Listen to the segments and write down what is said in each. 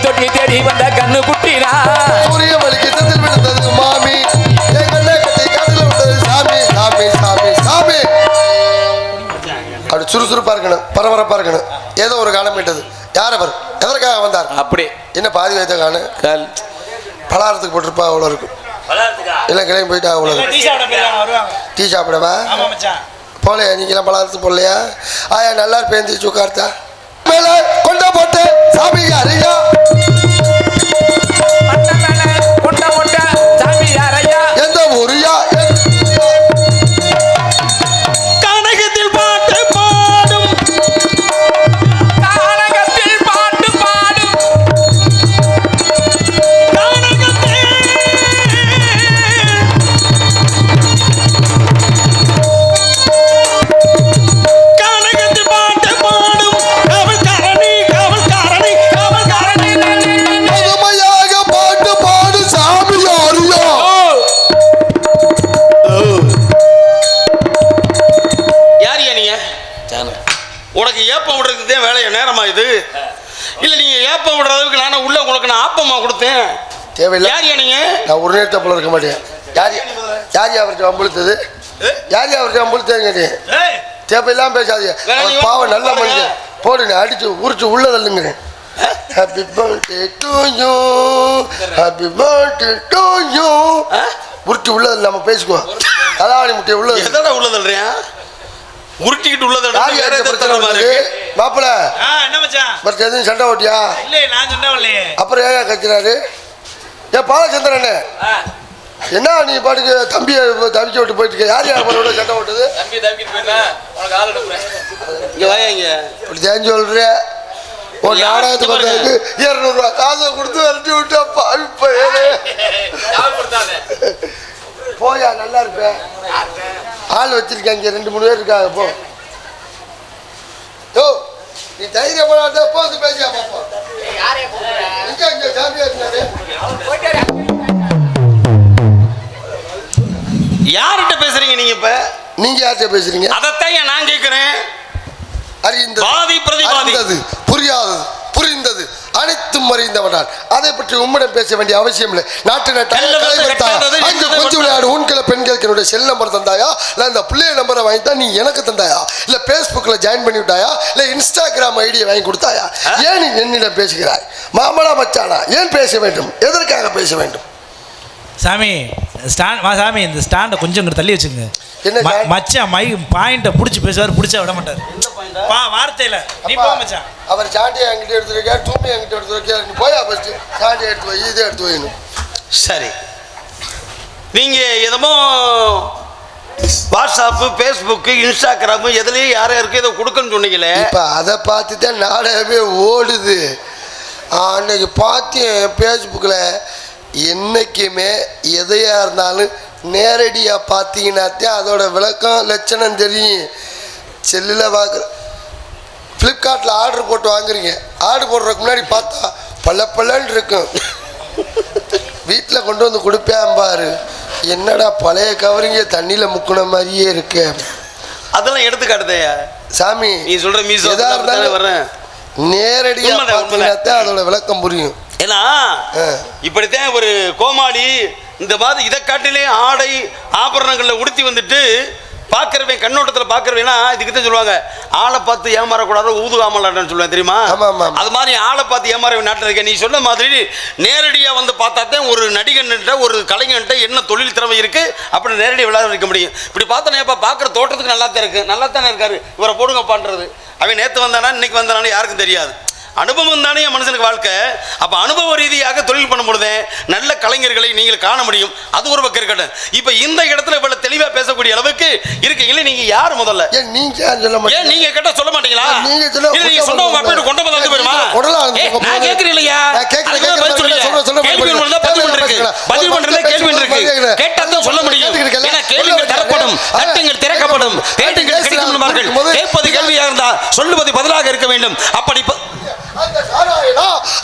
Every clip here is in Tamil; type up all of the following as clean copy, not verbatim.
தொட்டி தேடி வந்த கண்ணு குட்டினா சூரிய வழி கிட்டத்தில் விழுந்தது மாமி என் கண்ணை கட்டி காட்டில் விட்டது சாமி சாமி சாமி சாமி அப்படி சுறுசுறுப்பா இருக்கணும் பரபரப்பா இருக்கணும் ஏதோ ஒரு காலம் மீட்டது யார் அவர் எதற்காக வந்தார் அப்படி என்ன பாதி வைத்த காணு பலகாரத்துக்கு போட்டிருப்பா அவ்வளோ இருக்கும் எல்லாம் கிளம்பி போயிட்டா அவ்வளோ டீ சாப்பிடவா போலையா நீங்களாம் பலகாரத்துக்கு போடலையா ஆயா நல்லா பேந்து உட்கார்த்தா மேல கொண்ட போட்டு சாமி யாரையா கொண்ட போட்ட சாமி யாரையா எந்த ஊரியா கனகத்தில் பாட்டு பாடும் கனகத்தில் பாட்டு பாடும் கனகத்தில் பாட்டு பாடும் காவல்காரணி மதுமையாக பாட்டு பாடு சாமி யாரையா யாரியா நீங்க உனக்கு ஏப்பம் விடுறதுக்கு தான் வேலைய நேரமா இது இல்ல நீங்க ஏப்பம் விடுற அளவுக்கு நானே உள்ள உங்களுக்கு நான் ஆப்பமா கொடுத்தேன் தேவையில்லை யாரியா நீங்க நான் ஒரு நேரத்தை போல இருக்க மாட்டேன் யார் அவர்கிட்ட அம்புழுத்தது யார் அவர்கிட்ட அம்புழுத்தது கேட்டேன் தேவையில்லாம பேசாதீங்க அவர் பாவம் நல்ல மனுஷன் போடுங்க அடிச்சு உரிச்சு உள்ள தள்ளுங்கிறேன் happy birthday to you happy birthday to you உரிச்சு உள்ளது நம்ம பேசிக்குவோம் தலாவணி முட்டை உள்ளது எதடா உள்ள தள்ளுறியா உருட்டிக்கிட்டு உள்ளதடா வேற ஏதோ பிரச்சனை மாதிரி மாப்பிள என்ன மச்சான் பர்த் எதுவும் சண்டை ஓட்டியா இல்ல நான் சொன்னவல்லையே அப்புறம் ஏன் கத்துறாரு ஏன் பாலச்சந்திரன் என்ன நீ பாட்டுக்கு தம்பியை தவிக்க விட்டு போயிட்டு இருக்க யார் அவரோட சண்டை ஓட்டுது இங்க வாயா இங்க இப்படி தேஞ்சு சொல்ற ஒரு நாடகத்துக்கு வந்ததுக்கு 200 ரூபா காசை கொடுத்து விரட்டி விட்டா பாவி பையனே. போயா நல்லா இருப்பேன் ஆள் வச்சிருக்கேன் இங்க 2-3 பேர் இருக்காங்க போ யோ நீ தைரியப்படாத போது பேசியா பாப்போம் இங்க சாமியா இருந்தாரு யார்கிட்ட பேசுறீங்க நீங்க இப்ப நீங்க யார்கிட்ட பேசுறீங்க அதத்தான் நான் கேட்கிறேன் வாதி பிரதிவாதி புரியாதது புரிந்தது அனைத்தும் அறிந்தவனால் அதை பற்றி உம்மிடம் பேச வேண்டிய அவசியம் இல்லை நாட்டு அங்கு கொஞ்சம் விளையாடு உன்கிற பெண்களுக்கு என்னுடைய செல் நம்பர் தந்தாயா இல்லை இந்த பிள்ளைய நம்பரை வாங்கி தான் நீ எனக்கு தந்தாயா இல்லை ஃபேஸ்புக்கில் ஜாயின் பண்ணி விட்டாயா இல்லை இன்ஸ்டாகிராம் ஐடியை வாங்கி கொடுத்தாயா ஏன் நீ என்னிடம் பேசுகிறாய் மாமலா மச்சானா ஏன் பேச வேண்டும் எதற்காக பேச வேண்டும் சாமி சாமி இந்த ஸ்டாண்டை கொஞ்சம் தள்ளி வச்சுங்க என்ன மச்சான் பாயிண்ட்டை பிடிச்சி பேசுவார் பிடிச்சா விட மாட்டார் வார்த்தையில நீ போ மச்சான் அவர் சாண்டியை என்கிட்ட எடுத்து வைக்க தூமி என்கிட்ட எடுத்து வைக்க நீ போயா ஃபர்ஸ்ட் சாண்டியை எடுத்து வை இதை எடுத்து வைக்கணும் சரி நீங்க எதமோ வாட்ஸ்அப்பு ஃபேஸ்புக்கு இன்ஸ்டாகிராமு எதுலேயும் யாருக்கு இதை கொடுக்கன்னு சொன்னீங்களே இப்போ அதை பார்த்து தான் நாடகமே ஓடுது அன்னைக்கு பார்த்தேன் ஃபேஸ்புக்கில் என்றைக்குமே எதையாக இருந்தாலும் நேரடியாக பார்த்தீங்கன்னாத்தான் அதோட விளக்கம் லட்சணம் தெரியும் செல்லில் பார்க்குற ஃப்ளிப்கார்ட்டில் ஆர்டர் போட்டு வாங்குறீங்க ஆர்டர் போடுறதுக்கு முன்னாடி பார்த்தா பல்லன்னு இருக்கும் வீட்டில் கொண்டு வந்து கொடுப்பேன் பாரு என்னடா பழைய கவரிங்க தண்ணியில் முக்கின மாதிரியே இருக்கு அதெல்லாம் எடுத்துக்காட்டுதையா சாமி நீ சொல்ற மீசோ எதாக இருந்தாலும் வர்றேன் நேரடியாக பார்த்தீங்கன்னாத்தான் அதோட விளக்கம் புரியும் ஏன்னா இப்படித்தான் ஒரு கோமாளி இந்த மாதிரி இதை காட்டிலே ஆடை ஆபரணங்களில் உடுத்தி வந்துட்டு பார்க்குறவன் கண்ணோட்டத்தில் பார்க்குறவேன்னா இதுக்கு தான் சொல்லுவாங்க ஆளை பார்த்து ஏமாறக்கூடாது ஊதுகாமலான்னு சொல்லுவேன் தெரியுமா அது மாதிரி ஆளை பார்த்து ஏமாற நாட்டில் இருக்கேன் நீ சொன்ன மாதிரி நேரடியாக வந்து பார்த்தா தான் ஒரு நடிகன்கிட்ட ஒரு கலைஞன்ட்ட என்ன தொழில் திறமை இருக்குது அப்படி நேரடியாக விளையாட வைக்க முடியும் இப்படி பார்த்தோன்னேப்பா பார்க்குற தோட்டத்துக்கு நல்லா தான் இருக்குது நல்லா தானே இருக்காரு இவரை போடுங்கப்பான்றது அவன் நேற்று வந்தானா இன்னைக்கு வந்தானு யாருக்கும் தெரியாது அனுபவம் தானே என் மனுஷனுக்கு வாழ்க்கை அப்போ அனுபவ ரீதியாக தொழில் பண்ணும் பொழுது நல்ல கலைஞர்களை நீங்கள் காண முடியும் அது ஒரு பக்கம் இருக்கட்டும் இப்போ இந்த இடத்துல இவ்வளவு தெளிவாக பேசக்கூடிய அளவுக்கு இருக்கீங்களே நீங்க யார் முதல்ல ஏன் நீங்க கேட்டா சொல்ல மாட்டீங்களா நீங்க சொன்னவங்க அப்படியே கொண்டு வந்து போயிருமா நான் கேட்கிறேன் இல்லையா பதில் பண்றதே கேள்வி இருக்கு கேட்டாதான் சொல்ல முடியும் ஏன்னா கேள்விகள் தரப்படும் தட்டுங்கள் திறக்கப்படும் கேட்டுங்கள் கிடைக்கும் கேட்பது கேள்வியாக இருந்தா சொல்லுவது பதிலாக இருக்க வேண்டும் அப்படி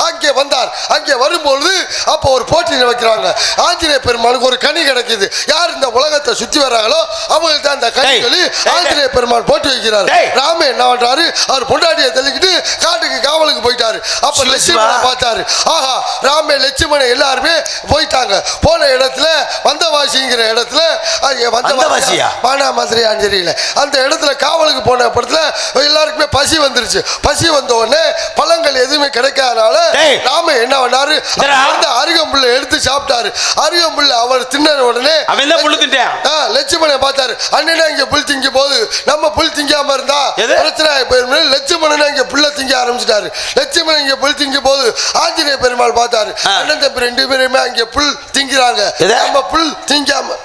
அங்கே வந்தார் அங்கே வரும்பொழுது அப்போ ஒரு போட்டி வைக்கிறாங்க ஆஞ்சநேய பெருமானுக்கு ஒரு கனி கிடைக்குது யார் இந்த உலகத்தை சுத்தி வர்றாங்களோ அவங்களுக்கு தான் அந்த கனி சொல்லி ஆஞ்சநேய பெருமான் போட்டி வைக்கிறார் ராம என்ன பண்றாரு அவர் பொண்டாட்டியை தெளிக்கிட்டு காட்டுக்கு காவலுக்கு போயிட்டாரு. அப்ப சிவா. லட்சுமணனை பார்த்தாரு. ஆஹா, ராமே லட்சுமணன் எல்லாருமே போயிட்டாங்க. போன இடத்துல வந்தவாசிங்கிற இடத்துல வந்தவாசியா? மானாமதுரையான்னு தெரியல. அந்த இடத்துல காவலுக்கு போன இடத்துல எல்லாருக்குமே பசி வந்துருச்சு. பசி வந்த உடனே பழங்கள் எதுவுமே கிடைக்காதனால ராம என்ன பண்ணாரு, அருகம்புல்ல எடுத்து சாப்பிட்டாரு. அருகம்புல்ல அவர் தின்ன உடனே லட்சுமணன் பார்த்தாரு. அண்ணனா இங்க புல் திங்க போது நம்ம புல் திங்காம இருந்தா பிரச்சனை போயிரு. லட்சுமணன் இங்க புல்ல திங்க ஆரம்பிச்சிட்டாரு. லட்சுமணன் இங்க புல் திங்க போது ஆஞ்சநேய பெருமாள் பார்த்தாரு. அண்ணன் தம்பி ரெண்டு பேருமே அங்க புல் திங்கிறாங்க. நம்ம புல் திங்காம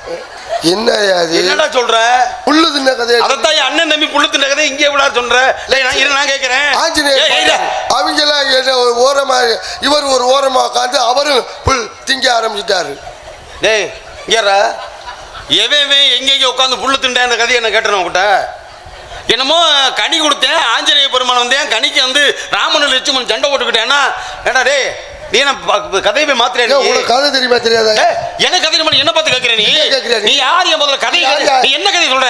என்னடா சொல்ற? புல்லு தின்ன கதை. அதான் அண்ணன் தம்பி புல்லு தின்ன கதை இங்கே விட சொல்ற. நான் கேட்கிறேன். ஆஞ்சநேய அவங்க எல்லாம் ஓரமா, இவர் ஒரு ஓரமா உட்காந்து அவரும் புல் திங்க ஆரம்பிச்சிட்டாரு. டேய் இங்கேரா, எவன் எங்கெங்க உட்காந்து புல்லு திண்ட அந்த கதையை என்ன கேட்டேன் உங்ககிட்ட. என்னமோ கனி கொடுத்தேன், ஆஞ்சநேய பெருமாள் வந்தேன், கனிக்கு வந்து ராமன் லட்சுமணன் சண்டை போட்டுக்கிட்டேன்னா ஏடா டே நீ என்ன கதையை போய் மாத்திர? கதை தெரியுமா தெரியாத? என்ன கதை என்ன பார்த்து கேட்கிற நீ? நீ யார் என் முதல்ல கதை? நீ என்ன கதை சொல்ற?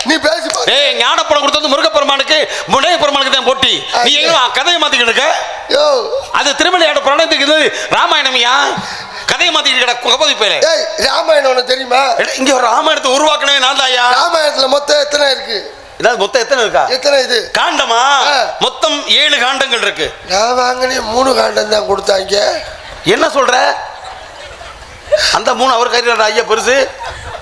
நீ பேசி. ஏய், ஞானப்படம் கொடுத்தது முருகப்பெருமானுக்கு முனைய பெருமானுக்கு தான் போட்டி. நீ எங்க கதையை மாத்திக்கிட்டு இருக்க? அது திருமலையோட பிரணயத்துக்கு ராமாயணமியா? கதையை மாத்திக்கிட்டு கபதி பேரு. ராமாயணம் தெரியுமா? இங்க ஒரு ராமாயணத்தை உருவாக்கணவே நான் தாயா. ராமாயணத்துல மொத்தம் எத்தனை இருக்கு? மொத்தம் எத்தனை இருக்கா? எத்தனை இது காண்டமா? மொத்தம் 7 காண்டங்கள் இருக்கு. நான் வாங்கினே 3 காண்டம் தான் கொடுத்தாங்க. என்ன சொல்ற? அந்த 3 அவர் கையில ஐயா பெருசு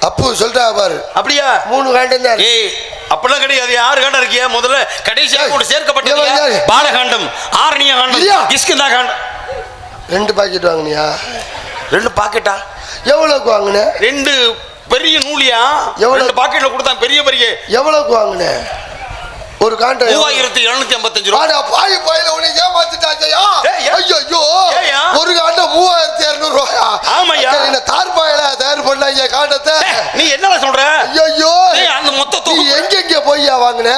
அப்பு சொல்றா பாரு. அப்படியா? 3 காண்டம் தான். ஏய், அப்படிலாம் கிடையாது. 6 காண்டம் இருக்கியா? முதல்ல கடைசியாக கூட சேர்க்கப்பட்டது பாலகாண்டம், ஆரணிய காண்டம், கிஷ்கிந்தா காண்டம். 2 பாக்கெட் வாங்கினியா? 2 பாக்கெட்டா? எவ்வளவுக்கு வாங்கின? 2 பெரிய நூலியா? 2 பாக்கெட்ல கொடுத்தா பெரிய பெரிய. எவ்வளவுக்கு வாங்கின? ஒரு காண்டம் 3755 ரூபாய். பாய் பாயில உன்னை ஏமாத்திட்டாங்கயா. ஐயோ, ஒரு காண்டம் 3200 ரூபாயா? ஆமாயா. இந்த தார்பாயில தயார் பண்ணாங்க காண்டத்தை. நீ என்ன சொல்ற? ஐயோ, அந்த மொத்த நீ எங்க போய்யா வாங்கின?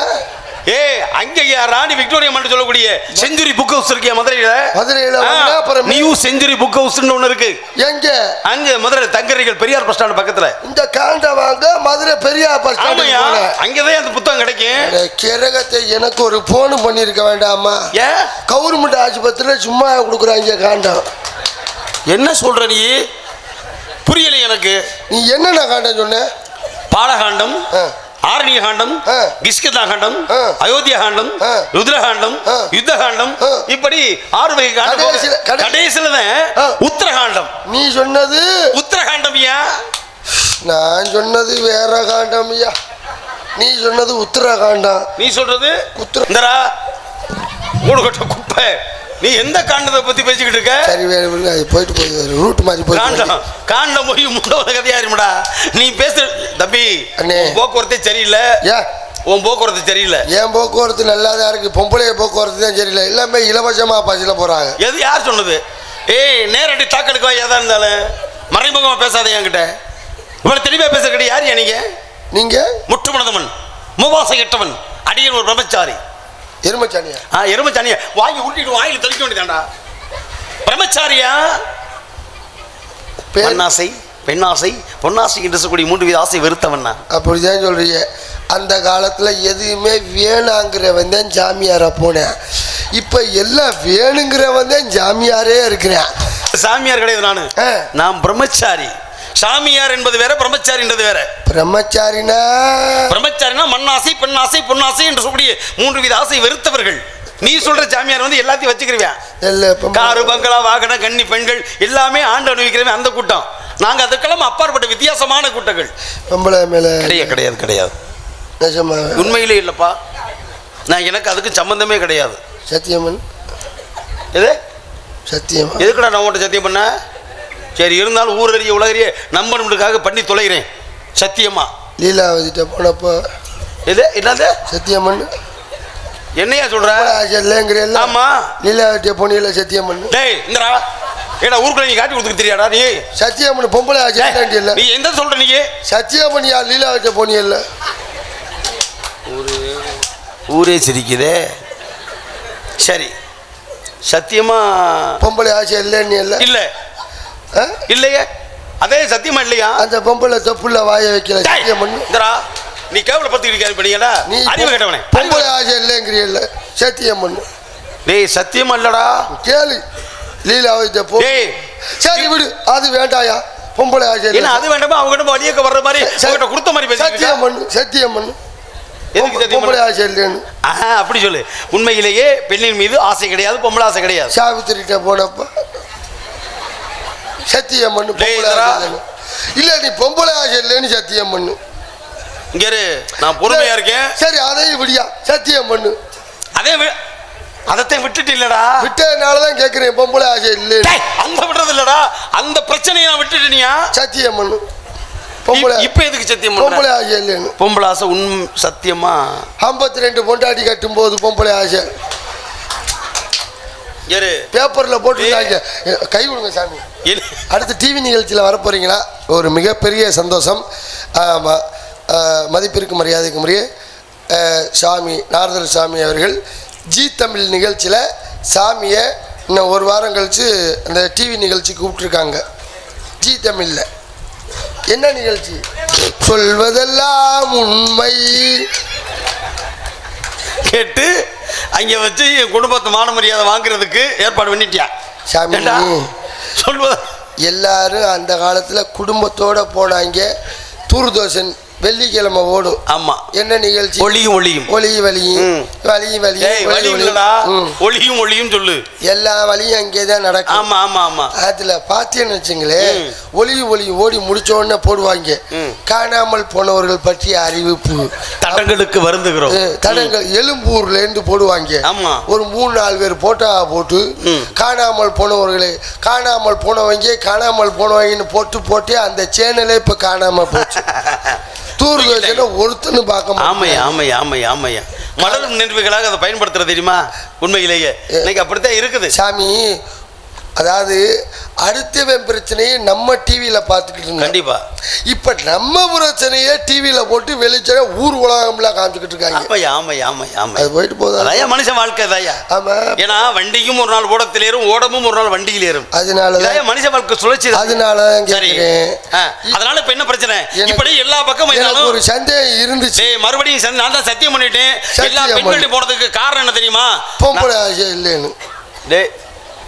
அங்கேயா ராணி விக்டோரியா மன்று சொல்லக்கூடிய செஞ்சுரி புக் ஹவுஸ் இருக்கியா மதுரையில? அப்புறம் நியூ செஞ்சுரி புக் ஹவுஸ்னு ஒண்ணு இருக்கு. எங்க? அங்க மதுரை தங்கரைகள் பெரியார் பஸ் ஸ்டாண்ட் பக்கத்துல. இந்த காண்ட வாங்க மதுரை பெரியார் பஸ் ஸ்டாண்ட். அங்கதான் அந்த புத்தகம் கிடைக்கும். கிரகத்தை எனக்கு ஒரு போன் பண்ணிருக்க வேண்டாமா? ஏன்? கவர்மெண்ட் ஆஸ்பத்திரியில சும்மா கொடுக்குறாங்க காண்டம். என்ன சொல்ற நீ? புரியல எனக்கு. நீ என்னென்ன காண்டம் சொன்ன? பாலகாண்டம், ஆரணிய காண்டம், கிஷ்கிந்தா காண்டம், அயோத்தியா காண்டம், ருத்ரகாண்டம், யுத்த காண்டம், இப்படி 6 வகை காண்டம். கடைசியில உத்தரகாண்டம். நீ சொன்னது உத்தரகாண்டம்யா. நான் சொன்னது வேற காண்டம்யா. நீ சொன்னது உத்தரகாண்டம். நீ சொல்றது உத்தரா மூடுகட்ட குப்பை. நீ எந்த காண்டத்தை பத்தி பேசிக்கிட்டு இருக்க? சரி, போயிட்டு போய் ரூட் மாதிரி போய் காண்டம் போய் முண்டோட கதையாருமாடா நீ பேச. தம்பி, போக்குவரத்தே சரியில்லை. உன் போக்குவரத்து சரியில்லை. என் போக்குவரத்து நல்லாதான் இருக்கு. பொம்பளை போக்குவரத்து தான் சரியில்லை. எல்லாமே இலவசமா பஸ்ல போறாங்க. எது யார் சொன்னது? நேரடி தாக்கலுக்கு எதா இருந்தாலும் மறைமுகமா பேசாத என்கிட்ட. இவ்வளவு தெளிவா பேச கிடையாது. யார் நீங்க? நீங்க முற்றுமனதவன், மூவாசை கெட்டவன், அடியன் ஒரு பிரம்மச்சாரி. எருமச்சானியா? எருமச்சானியா. வாங்கி உருட்டிட்டு வாயில தெளிக்க வேண்டியதாண்டா. பிரம்மச்சாரியா? பெண்ணாசை, பெண்ணாசை, பொன்னாசை என்று சொல்லக்கூடிய 3 வித ஆசை வெறுத்தவன். அப்படிதான் சொல்றீங்க. அந்த காலத்துல எதுவுமே வேணாங்கிறவன் தான் ஜாமியாரா போனேன். இப்ப எல்லாம் வேணுங்கிறவன் தான் ஜாமியாரே இருக்கிறேன். சாமியார் கிடையாது. நான் பிரம்மச்சாரி. சாமியார் என்பது வேற, பிரம்மச்சாரி என்பது வேற. பிரம்மச்சாரினா மண்ணாசை, பெண்ணாசை, பொன்னாசை என்று சொல்லக்கூடிய 3 வித ஆசை வெறுத்தவர்கள். நீ சொல்ற சாமியார் வந்து எல்லாத்தையும் வச்சுக்கிறேன். காரு, பங்களா, வாகனம், கன்னி பெண்கள் எல்லாமே ஆண்டு அனுபவிக்கிறவன் அந்த கூட்டம். நாங்க அதுக்கெல்லாம் அப்பாற்பட்ட வித்தியாசமான கூட்டங்கள். பொம்பளை மேல கிடையாது கிடையாது. உண்மையிலே இல்லப்பா. நான் எனக்கு அதுக்கு சம்பந்தமே கிடையாது. சத்தியமன் எது? சத்தியம். எதுக்குடா நான் உன்கிட்ட சத்தியம் பண்ண? சரி, இருந்தாலும் ஊரறிய உலகறிய நம்பணுக்காக பண்ணி தொலைகிறேன். சத்தியமா லீலாவதிட்ட போனப்போ எது என்னது? சத்தியமன். என்னையா சொல்ற? ஆமா, லீலாவதிட்ட போனியில சத்தியமன். டேய் இந்தடா, ஏடா ஊருக்குள்ள நீ காட்டி கொடுத்துக்க தெரியாடா நீ? சத்தியமன் பொம்பளை ஆச்சு இல்ல. நீ எந்த சொல்ற? நீ சத்தியமன் யா லீலாவதிட்ட போனியல்ல. ஊரே சிரிக்குதே. சரி, சத்தியமா பொம்பளை ஆச்சு இல்லைன்னு இல்ல. இல்ல இல்லையே. அதே சத்தியமா இல்லையா? அந்த பொம்பளை தொப்புல வாய வைக்கல. சத்தியமன். நீ கேவல பத்துக்கிட்டு பண்ணீங்கடா நீ அறிவு கேட்டவனே பொம்பளை ஆசை இல்லைங்கிறியல்ல சத்தியம் பண்ணு. டேய் சத்தியம் இல்லடா கேளு லீலாவை போ. டேய் சரி விடு, அது வேண்டாயா. பொம்பளை ஆசை என்ன அது வேண்டாமா? அவங்க வழியக்க வர்ற மாதிரி உங்ககிட்ட கொடுத்த மாதிரி பேசிட்டு சத்தியம் பண்ணு, சத்தியம் பண்ணு. எதுக்கு சத்தியம் பொம்பளை ஆசை இல்லைன்னு அப்படி சொல்லு. உண்மையிலேயே பெண்ணின் மீது ஆசை கிடையாது, பொம்பளை ஆசை கிடையாது. சாவித்திரிட்ட போனப்ப சத்தியம் பண்ணு பொம்பளை ஆசை இல்லைன்னு. இல்ல நீ பொம்பளை ஆசை இல்லைன்னு சத்தியம் பண்ணு. இங்க நான் பொறுமையா இருக்கேன். சரி அதையும் விடியா, சத்தியம் பண்ணு. அதத்தையும் விட்டுட்டு இல்லடா. விட்டதுனாலதான் கேட்கிறேன் பொம்பளை ஆசை இல்லை. அந்த விடுறது இல்லடா, அந்த பிரச்சனையை நான் விட்டுட்டேனியா. சத்தியம் பண்ணு. பொம்பளை இப்ப எதுக்கு சத்தியம் பண்ண? பொம்பளை ஆசை இல்லைன்னு. பொம்பளை ஆசை சத்தியமா 52 பொண்டாட்டி கட்டும் போது பொம்பளை ஆசை பேப்பர்ல போட்டுருக்காங்க. கை கொடுங்க சாமி. அடுத்து டிவி நிகழ்ச்சியில் வர போறீங்களா? ஒரு மிகப்பெரிய சந்தோஷம். மதிப்பிற்கு மரியாதைக்கு முறையே சாமி நாரதர் சாமி அவர்கள் ஜி தமிழ் நிகழ்ச்சியில் சாமியை இன்னும் ஒரு வாரம் கழித்து அந்த டிவி நிகழ்ச்சி கூப்பிட்டுருக்காங்க. ஜி தமிழில் என்ன நிகழ்ச்சி? சொல்வதெல்லாம் உண்மை கேட்டு அங்கே வச்சு என் குடும்பத்தை மான மரியாதை வாங்குறதுக்கு ஏற்பாடு பண்ணிட்டியா சாமி? சொல்வத எல்லாரும் அந்த காலத்தில் குடும்பத்தோட போனாங்க. தூர்தர்ஷன் வெள்ளிக்கிழமை ஓடும். ஆமா. என்ன நிகழ்ச்சி? ஒளியும் ஒளியும் ஒளியும் வலியும் வலியும் வலியும் ஒளியும் ஒளியும் சொல்லு. எல்லா வழியும் அங்கேதான் நடக்கும். ஆமா ஆமா ஆமா. அதுல பாத்தீங்கன்னு வச்சுங்களேன், ஒளியும் ஒளியும் ஓடி முடிச்ச உடனே போடுவாங்க காணாமல் போனவர்கள் பற்றிய அறிவிப்பு. தடங்களுக்கு வருந்துகிறோம். தடங்கள் எழும்பூர்ல இருந்து போடுவாங்க. ஆமா. ஒரு 3-4 பேர் போட்டா போட்டு காணாமல் போனவர்களே காணாமல் போனவங்கன்னு போட்டு அந்த சேனலே இப்ப காணாம போச்சு. தூர்தர்ஷன ஒருத்தன்னு பார்க்க. ஆமையா ஆமையா ஆமையா ஆமையா. மலரும் நினைவுகளாக அதை பயன்படுத்துறது தெரியுமா? உண்மையிலேயே இன்னைக்கு அப்படித்தான் இருக்குது சாமி. அதாவது அடுத்தவன் பிரச்சனையை நம்ம டிவியில பார்த்துக்கிட்டு இருந்தோம். கண்டிப்பா. இப்ப நம்ம பிரச்சனையை டிவியில போட்டு வெளிச்ச ஊர் உலகம்லாம் காமிச்சுக்கிட்டு இருக்காங்க. ஆமையா ஆமையா ஆமையா ஆமையா. அது போயிட்டு போதா மனுஷன் வாழ்க்கை தாயா. ஆமா. ஏன்னா வண்டிக்கும் ஒரு நாள் ஓடத்தில் ஏறும், ஓடமும் ஒரு நாள் வண்டியில் ஏறும். அதனாலதான் மனுஷ வாழ்க்கை சுழற்சி. அதனாலதான் கேட்கிறேன். அதனால இப்ப என்ன பிரச்சனை? இப்படி எல்லா பக்கமும் ஒரு சந்தேகம் இருந்துச்சு. மறுபடியும் நான் தான் சத்தியம் பண்ணிட்டேன். எல்லா பெண்களும் போனதுக்கு காரணம் என்ன தெரியுமா? பொம்பளை ஆசை இல்லைன்னு. டே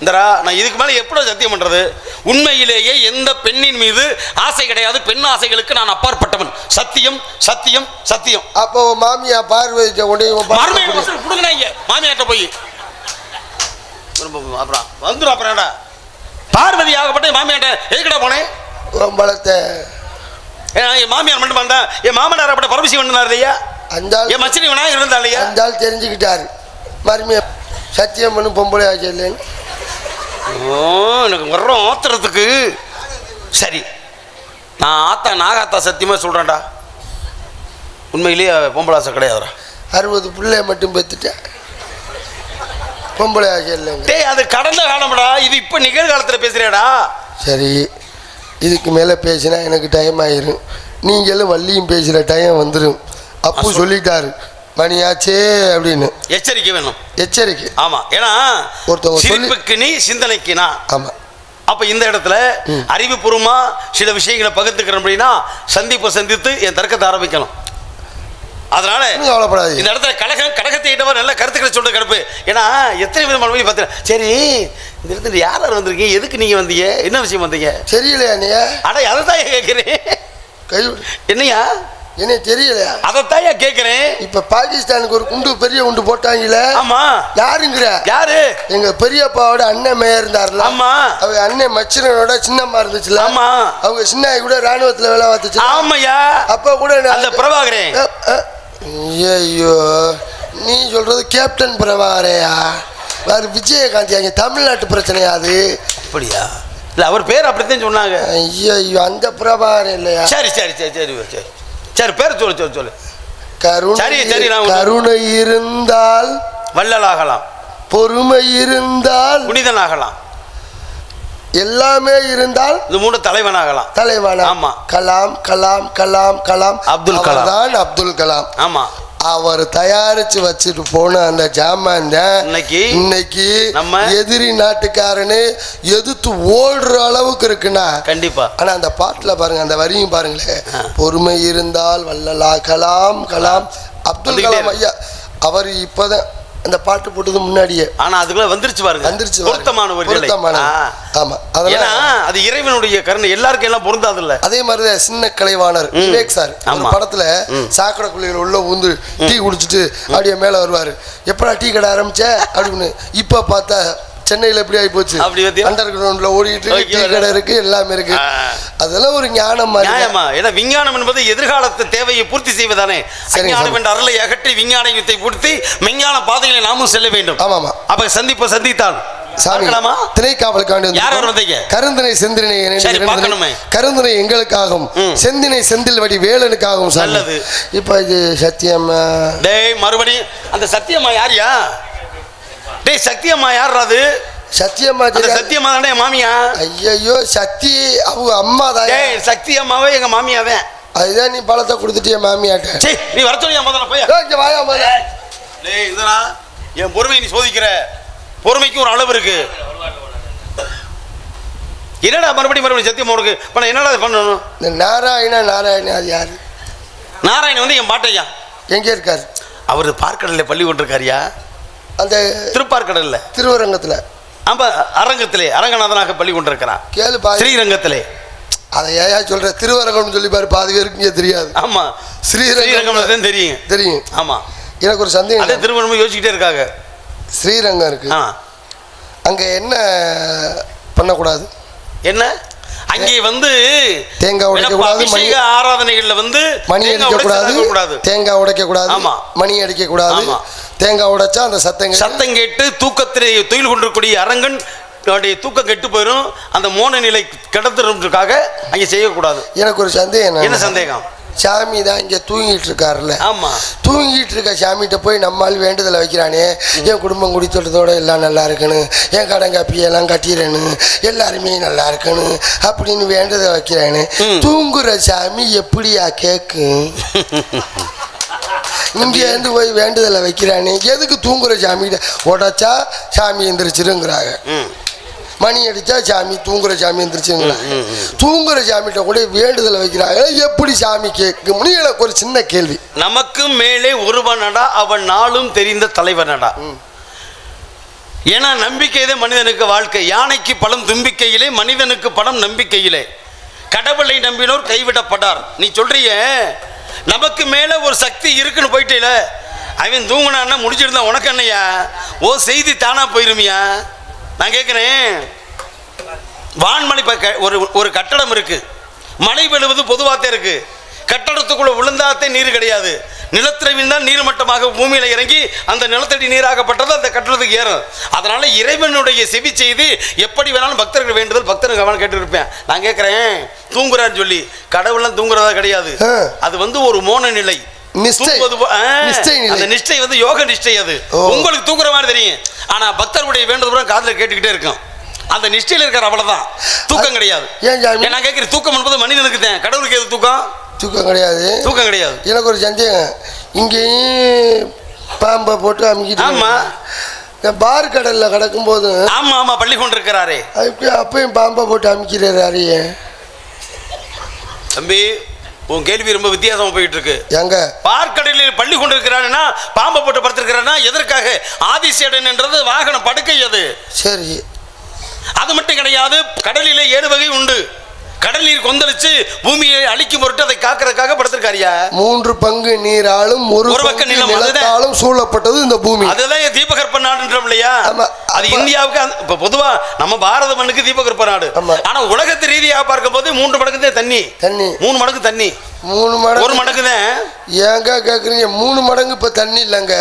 இந்தரா, நான் இதுக்கு மேலே எப்படி சத்தியம் பண்ணுறது? உண்மையிலேயே எந்த பெண்ணின் மீது ஆசை கிடையாது. பெண் ஆசைகளுக்கு நான் அப்பாற்பட்டவன். சத்தியம் சத்தியம் சத்தியம். அப்போ மாமியா பார்வதிட்ட கொடுங்க. மாமியாட்ட போய் அப்புறம் வந்துடும். அப்புறம்டா பார்வதி ஆகப்பட்ட மாமியாட்ட எதுக்கிட்ட போனேன்? பலத்தை என் மாமியார் மட்டும் வந்தா, என் மாமனார் அப்பட பரமசி வந்தார் இல்லையா? அந்த என் மச்சினி வேணா இருந்தா இல்லையா? அந்த ஆள் தெரிஞ்சுக்கிட்டாரு. மருமையா சத்தியம் பண்ணு பொம்பளை ஆசை இல்லைன்னு. எனக்கு வர்றோம் ஆத்திரத்துக்கு. சரி, நான் நாகாத்தா சத்தியமாக சொல்கிறேன்டா, உண்மையிலேயே பொம்பளை ஆசை கிடையாதுடா. 60 பிள்ளை மட்டும் பெற்றுட்டேன். பொம்பளை ஆசை இல்லைங்க. டேய், அது கடந்த காலம்டா. இது இப்போ நிகழ்காலத்தில் பேசுறியாடா. சரி, இதுக்கு மேலே பேசினா எனக்கு டைம் ஆயிரும். நீங்களும் வள்ளியும் பேசுகிற டைம் வந்துடும். அப்பு சொல்லிட்டாரு மணியாச்சே அப்படின்னு. எச்சரிக்கை வேணும். எச்சரிக்கை. ஆமா. ஏன்னா ஒருத்தவங்க சிரிப்புக்கு நீ சிந்தனைக்கு நான். ஆமா. அப்ப இந்த இடத்துல அறிவுபூர்வமா சில விஷயங்களை பகிர்ந்துக்கிறோம் அப்படின்னா சந்தித்து என் தர்க்கத்தை ஆரம்பிக்கணும். அதனால கவலைப்படாது. இந்த இடத்துல கழகத்தை கிட்டவர் நல்ல கருத்துக்களை சொல்ற கடுப்பு. ஏன்னா எத்தனை விதமான மொழி பார்த்தேன். சரி, இந்த இடத்துல யார் வந்திருக்கீங்க? எதுக்கு நீங்க வந்தீங்க? என்ன விஷயம் வந்தீங்க? தெரியலையா நீ? அட அதை தான் கேட்கிறேன். என்னையா? என்ன தெரியலையா? அதைத்தாயா கேட்கிறேன். இப்ப பாகிஸ்தானுக்கு ஒரு குண்டு பெரிய குண்டு போட்டாங்கல்ல. ஆமா. யாருங்கிற? யாரு? எங்க பெரியப்பாவோட அண்ணன் மேயர் இருந்தார்ல. ஆமா. அவங்க அண்ணன் மச்சினனோட சின்னம்மா இருந்துச்சுல. ஆமா. அவங்க சின்ன கூட ராணுவத்துல வேலை பார்த்துச்சு. ஆமையா. அப்ப கூட அந்த பிரபாகரன். ஐயோ, நீ சொல்றது கேப்டன் பிரபாகரையா? வேற விஜயகாந்த். அங்க தமிழ்நாட்டு பிரச்சனையா அது? அப்படியா? இல்ல அவர் பேர் அப்படித்தான் சொன்னாங்க. ஐயோ, அந்த பிரபாகரன் இல்லையா? சரி சரி சரி சரி சரி சரி, பேர் சொல்லு. கருணை இருந்தால் வள்ளலாகலாம், பொறுமை இருந்தால் புனிதனாகலாம், எல்லாமே இருந்தால் இது 3 தலைவனாகலாம். தலைவனா? ஆமா. கலாம் கலாம் கலாம் கலாம். அப்துல் கலாம் தான். அப்துல் கலாம். ஆமா. அவர் தயாரிச்சு வச்சுட்டு போன அந்த ஜாமான் தான் இன்னைக்கு நம்ம எதிரி நாட்டுக்காரனு எதிர்த்து ஓடுற அளவுக்கு இருக்குன்னா கண்டிப்பா. ஆனா அந்த பாட்டுல பாருங்க, அந்த வரியும் பாருங்களேன், பொறுமை இருந்தால் வல்லலா கலாம் கலாம் அப்துல் கலாம் ஐயா. அவர் இப்பதான் அந்த பாட்டு போட்டது முன்னாடியே, ஆனா அதுக்குள்ள வந்துருச்சு பாருங்க, வந்துருச்சு. பொருத்தமான ஒரு நிலை. ஆமா, ஏன்னா அது இறைவனுடைய கருணை, எல்லாருக்கும் எல்லாம் பொருந்தாது இல்ல. அதே மாதிரிதான் சின்ன கலைவாணர் விவேக் சார் ஒரு படத்துல சாக்கடை குழிகள் உள்ள ஊந்து டீ குடிச்சிட்டு அப்படியே மேல வருவாரு, எப்படா டீ கடை ஆரம்பிச்ச அப்படின்னு. இப்ப பார்த்தா சென்னையில எப்படி ஆகி போச்சு, அண்டர் கிரவுண்ட்ல ஓடிட்டு டீ கடை இருக்கு, எல்லாமே இருக்கு. அதெல்லாம் ஒரு ஞானம். ஏன்னா விஞ்ஞானம் என்பது எதிர்காலத்து தேவையை பூர்த்தி செய்வதானே. விஞ்ஞானம் என்ற அருளை அகற்றி விஞ்ஞானத்தை பூர்த்தி விஞ்ஞான பாதைகளை நாமும் செல்ல வேண்டும். ஆமாமா. அப்ப சந்தித்தான் கருந்தினை செந்தினை கருந்தினை எங்களுக்காகவும் செந்தினை செந்தில் வடி வேலனுக்காகவும் நல்லது. இப்ப இது சத்தியம்மா மறுபடியும் அந்த சத்தியம்மா யாரியா? டேய் சத்தியம்மா யார்? அது சத்தியம்மா. சத்தியம்மா தானே மாமியா? ஐயோ சத்தி அவங்க அம்மா தான். சத்தியம்மாவே எங்க மாமியாவே. அதுதான் நீ பழத்தை கொடுத்துட்டிய மாமியாட்ட. நீ வர சொல்லியா முதல்ல போய். டேய் இதனா என் பொறுமையை நீ சோதிக்கிற. பொறுமைக்கு ஒரு அளவு இருக்கு. என்னடா மறுபடியும் சத்தியம்மா உனக்கு பண்ண என்னடா பண்ணணும்? இந்த நாராயண அது யாரு? நாராயணன் வந்து என் பாட்டையா. எங்க இருக்காரு? அவரு பார்க்கடல பள்ளி கொண்டிருக்காரியா? அந்த திருப்பார்கடல்ல திருவரங்கத்துல. ஆமா, அரங்கத்திலே அரங்கநாதனாக பள்ளி கொண்டிருக்கிறான். கேளு பா, ஸ்ரீரங்கத்திலே. அதை ஏயா சொல்ற? திருவரங்கம்னு சொல்லி பாரு, பாதி பேருக்கு இங்கே தெரியாது. ஆமா, ஸ்ரீரங்கம் தான் தெரியும். ஆமா, எனக்கு ஒரு சந்தேகம். அதே திருவரங்கம் யோசிச்சுட்டே இருக்காங்க. ஸ்ரீரங்கம் இருக்கு, அங்க என்ன பண்ணக்கூடாது? என்ன அங்கே வந்து தேங்காய் உடைக்க கூடாது, ஆராதனைகள்ல வந்து மணி அடிக்க கூடாது, தேங்காய் உடைக்க கூடாது, மணி அடிக்க கூடாது. தேங்காய் உடைச்சா அந்த சத்தம் கேட்டு தூக்கத்திலே துயில் கொண்டிருக்கூடிய அரங்கன் தூக்கம் கெட்டு போயிடும். அந்த மோன நிலை கிடத்துறதுக்காக அங்கே செய்யக்கூடாது. எனக்கு ஒரு சந்தேகம். என்ன சந்தேகம்? சாமி தான் இங்கே தூங்கிட்டு இருக்காருல்ல. ஆமா, தூங்கிட்டு இருக்க சாமிகிட்ட போய் நம்மால் வேண்டுதலை வைக்கிறானே, என் குடும்பம் குடித்தோட்டத்தோட எல்லாம் நல்லா இருக்கணும், என் கடங்காப்பியெல்லாம் கட்டிடணும், எல்லாருமே நல்லா இருக்கணும் அப்படின்னு வேண்டுதலை வைக்கிறானே, தூங்குற சாமி எப்படியா கேட்கும்? இங்கே இருந்து போய் வேண்டுதலை வைக்கிறானே, எதுக்கு தூங்குற சாமிகிட்ட உடைச்சா சாமி எந்திரிச்சிருங்கிறாங்க, மணி அடிச்சா சாமி தூங்குற சாமி எந்திரிச்சுங்கிறாங்க. தூங்குற சாமிகிட்ட கூட வேண்டுதலை வைக்கிறாங்க, எப்படி சாமி கேட்கும்னு எனக்கு ஒரு சின்ன கேள்வி. நமக்கு மேலே ஒருவனடா அவன் நாளும் தெரிந்த தலைவனடா. ஏன்னா நம்பிக்கையே மனிதனுக்கு வாழ்க்கை. யானைக்கு பழம் தும்பிக்கையிலே, மனிதனுக்கு பணம் நம்பிக்கையிலே. கடவுளை நம்பினோர் கைவிடப்படார். நீ சொல்றிய நமக்கு மேல ஒரு சக்தி இருக்குன்னு போயிட்டேல, அவன் தூங்கினான்னா முடிச்சிருந்தா உனக்கு என்னையா? ஓ செய்தி தானா போயிருமியா? நான் கேட்குறேன், வான்மலை ஒரு கட்டடம் இருக்கு, மழை விழுவது பொதுவாகத்தே இருக்கு. கட்டடத்துக்குள்ள விழுந்தாத்தே நீர் கிடையாது, நிலத்தில் விழுந்தால் நீர்மட்டமாக பூமியில இறங்கி அந்த நிலத்தடி நீராகப்பட்டது அந்த கட்டடத்துக்கு ஏறும். அதனால இறைவனுடைய செவி செய்து எப்படி வேணாலும் பக்தர்கள் வேண்டுதல் பக்தர்கள் கவனம் கேட்டு இருப்பேன். நான் கேட்கிறேன், தூங்குறான்னு சொல்லி கடவுள்லாம் தூங்குறதா கிடையாது. அது வந்து ஒரு மோன நிலை, அந்த நிஷ்டை வந்து யோக நிஷ்டை. அது உங்களுக்கு தூங்குற மாதிரி தெரியும், ஆனா பக்தர்களுடைய வேண்டுதல் காதுல கேட்டுக்கிட்டே இருக்கும். அந்த நிஷ்டையில் இருக்கிற அவ்வளவுதான், தூக்கம் கிடையாது. நான் கேட்கிறேன், தூக்கம் என்பது மனிதனுக்கு தான், கடவுளுக்கு எது தூக்கம்? தூக்கம் கிடையாது, தூக்கம் கிடையாது. எனக்கு ஒரு சந்தேகம், இங்கேயும் பாம்பை போட்டு அமுக்கிட்டு. ஆமா, பார் கடல்ல கிடக்கும் போது. ஆமா ஆமா, பள்ளி கொண்டிருக்கிறாரே, அப்பயும் பாம்பை போட்டு அமுக்கிறாரு. தம்பி, உன் கேள்வி ரொம்ப வித்தியாசமா போயிட்டு இருக்கு. எங்க பார்க்கடலில் பள்ளி கொண்டிருக்கிறாருன்னா பாம்பை போட்டு படுத்திருக்கிறாருன்னா எதற்காக? ஆதிசேடன் என்றது வாகனம் படுக்கை, அது சரி. அது மட்டும் கிடையாது, கடலிலே 7 வகை உண்டு. கடல் நீர் கொந்தளிச்சு பூமியை அழிக்கும் பொருட்டு அதை காக்கிறதுக்காக படுத்திருக்காரியா. 3 பங்கு நீராலும் ஒரு பக்கம் நிலத்தாலும் சூழப்பட்டது இந்த பூமி. அதுதான் தீபகற்ப நாடுன்றோம் இல்லையா? அது இந்தியாவுக்கு இப்ப பொதுவா நம்ம பாரத மண்ணுக்கு தீபகற்ப நாடு. ஆனா உலகத்து ரீதியாக பார்க்கும் போது 3 மடங்கு தான் தண்ணி. 3 மடங்கு தண்ணி. 3 மடங்கு 1 மடங்கு தான். ஏங்க கேக்குறீங்க? 3 மடங்கு இப்ப தண்ணி இல்லைங்க,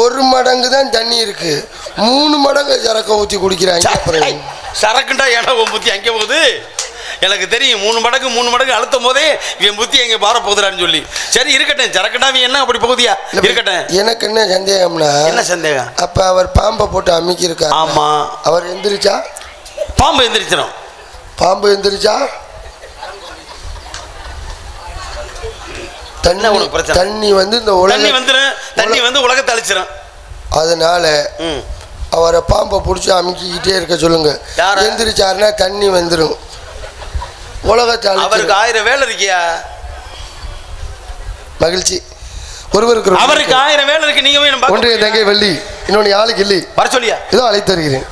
1 மடங்கு தான் தண்ணி இருக்கு. 3 மடங்கு சரக்க ஊற்றி குடிக்கிறாங்க. சரக்குண்டா ஏன்னா உன் புத்தி அங்கே போகுது. எனக்கு தெரியும், 3 மடங்கு அழுத்தும் போதே என் புத்தி எங்க பார போகுதுறான்னு சொல்லி. சரி இருக்கட்டும், சரக்கடாவி என்ன அப்படி போகுதியா? இருக்கட்டும். எனக்கு என்ன சந்தேகம்னா, என்ன சந்தேகம்? அப்ப அவர் பாம்பை போட்டு அமுக்கி இருக்காரு. ஆமா, அவர் எந்திரிச்சா பாம்பு எந்திரிச்சிடும். பாம்பு எந்திரிச்சா என்ன உனக்கு பிரச்சனை? தண்ணி வந்து இந்த தண்ணி வந்துடும், தண்ணி வந்து உலகத்தை அழிச்சிடும். அதனால அவரை பாம்பை பிடிச்சி அமுக்கிக்கிட்டே இருக்க சொல்லுங்க. எந்திரிச்சாருன்னா தண்ணி வந்துடும், உலகத்தை. அவருக்கு 1000 வேலை இருக்கியா? மகிழ்ச்சி. ஒருவருக்கு அவருக்கு 1000 வேலை இருக்கு. நீங்க ஒன்றைய தங்கை வெள்ளி, இன்னொன்று ஆளுக்கு இல்லை வர சொல்லியா? இதோ அழைத்து வருகிறேன்.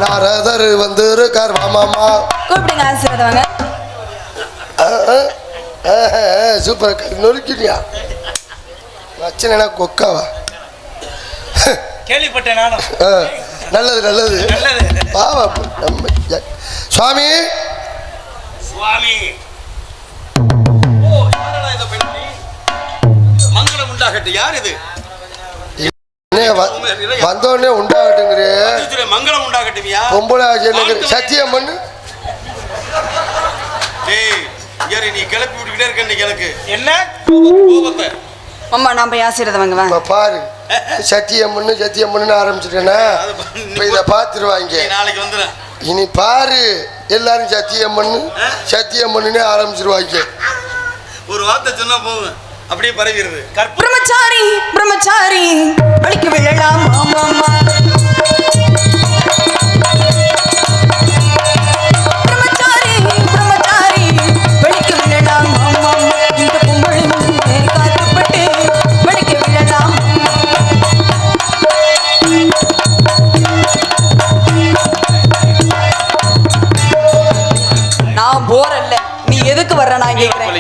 நாரதர் வந்து இருக்கார் மாமா. கூப்பிடுங்க ஆசீர்வாதம். சூப்பர். நொறுக்கிட்டியா? வச்சனா கொக்காவா? கேள்விப்பட்டேன் நானும். நல்லது நல்லது பாவா. சுவாமி சுவாமி மங்களம் உண்டாகட்டு. யார் இது? வந்தோடனே உண்டாகட்டுங்கிறே. மங்களம் உண்டாகட்டுமியா? பொம்பளை சத்தியம் பண்ணு. நீ கிளப்பி விட்டுக்கிட்டே இருக்க. இன்னைக்கு எனக்கு என்ன கோபத்தை அம்மா நான் போய் ஆசீர்வாதம் வாங்குவேன். பாரு, சத்தியம் பண்ணு சத்தியம் பண்ணுன்னு ஆரம்பிச்சுட்டேன்னா இப்போ இதை பார்த்துருவாங்க. நாளைக்கு வந்துடுறேன். இனி பாரு, எல்லாரும் சத்தியம் பண்ணுன்னு ஆரம்பிச்சிருவாங்க. ஒரு வார்த்தை சொன்னா போதும், அப்படியே பரவிடுது. பிரம்மச்சாரி பிரம்மச்சாரி அடிக்க விழலாம். மாமா பிரம்மச்சாரி பிரம்மச்சாரி வெடிக்க விழலாம். மாமா இந்த பொம்பளை காத்துப்பட்டு வெடிக்க விழலாம். நான் போறல்ல, நீ எதுக்கு வர்ற? நான் கேக்குறேன்.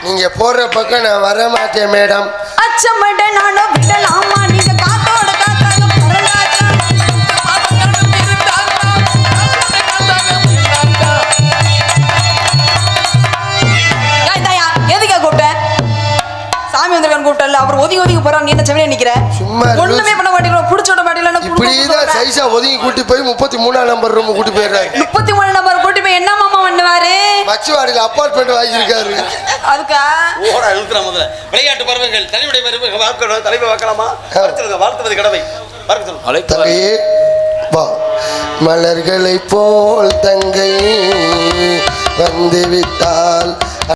நீங்க போற பக்கம் நான் வர மாட்டேன் மேடம். அச்சமட நானும் விடலாமா? நீங்க காத்தோட காத்தாக பரலாச்சா. எதுக்கா கூப்பிட்ட? சாமி வந்திருக்கான்னு கூப்பிட்டல. அவர் ஒதுங்கி ஒதுங்கி போறான், நீ என்ன செவிலியா நிக்கிற? சும்மா ஒண்ணுமே பண்ண மாட்டேங்கிறோம். புடிச்சு விட மாட்டேங்கல. இப்படிதான் சைஸா ஒதுங்கி கூட்டி போய் 33ஆம் நம்பர் ரூம் கூட்டி போயிடுறாரு. 33 நம்பர் கூட்டி போய் என்ன மாமா பண்ணுவாரு? மச்சுவாடியில் அப்பார்ட்மெண்ட் வாங்கியிருக்காரு. அதுக்கா ஓட இழுத்துறா. முதல்ல விளையாட்டு பருவங்கள் தலைமுறை பருவங்கள் தலைமை வாக்கலாமா? வாழ்த்துவது கடமை. மலர்களை போல் தங்கை வந்து விட்டால்